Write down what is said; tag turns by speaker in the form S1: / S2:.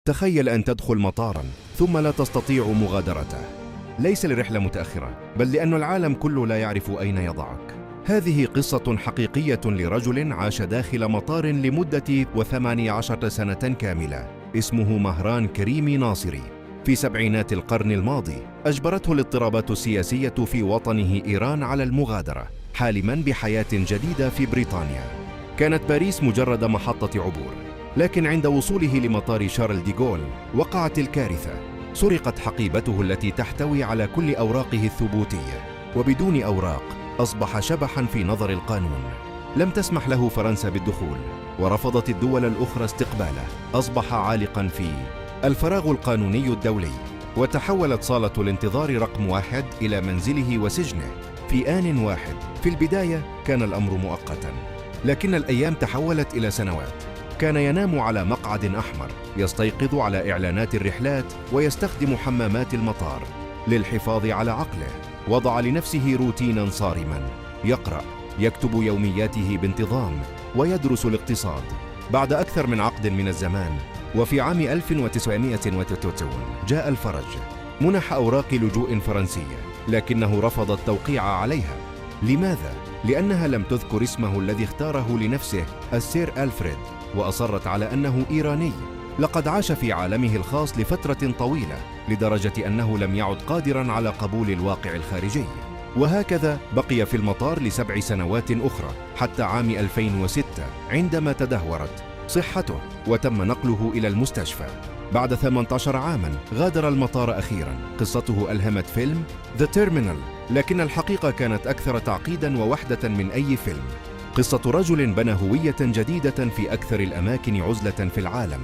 S1: تخيل أن تدخل مطاراً ثم لا تستطيع مغادرته، ليس لرحلة متأخرة بل لأن العالم كله لا يعرف أين يضعك. هذه قصة حقيقية لرجل عاش داخل مطار لمدة 18 سنة كاملة، اسمه مهران كريمي ناصري. في سبعينات القرن الماضي أجبرته الاضطرابات السياسية في وطنه إيران على المغادرة، حالماً بحياة جديدة في بريطانيا. كانت باريس مجرد محطة عبور، لكن عند وصوله لمطار شارل دي غول وقعت الكارثة. سرقت حقيبته التي تحتوي على كل أوراقه الثبوتية، وبدون أوراق أصبح شبحاً في نظر القانون. لم تسمح له فرنسا بالدخول، ورفضت الدول الأخرى استقباله. أصبح عالقاً في الفراغ القانوني الدولي، وتحولت صالة الانتظار رقم 1 إلى منزله وسجنه في آن واحد. في البداية كان الأمر مؤقتاً، لكن الأيام تحولت إلى سنوات. كان ينام على مقعد أحمر، يستيقظ على إعلانات الرحلات، ويستخدم حمامات المطار. للحفاظ على عقله وضع لنفسه روتيناً صارماً، يقرأ، يكتب يومياته بانتظام، ويدرس الاقتصاد. بعد أكثر من عقد من الزمان، وفي عام 1993 جاء الفرج. منح أوراق لجوء فرنسية، لكنه رفض التوقيع عليها. لماذا؟ لأنها لم تذكر اسمه الذي اختاره لنفسه، السير ألفريد، وأصرت على أنه إيراني. لقد عاش في عالمه الخاص لفترة طويلة، لدرجة أنه لم يعد قادراً على قبول الواقع الخارجي. وهكذا بقي في المطار ل7 سنوات أخرى، حتى عام 2006 عندما تدهورت صحته وتم نقله إلى المستشفى. بعد 18 عاماً غادر المطار أخيراً. قصته ألهمت فيلم The Terminal، لكن الحقيقة كانت أكثر تعقيداً ووحدة من أي فيلم. قصة رجل بنى هوية جديدة في أكثر الأماكن عزلة في العالم.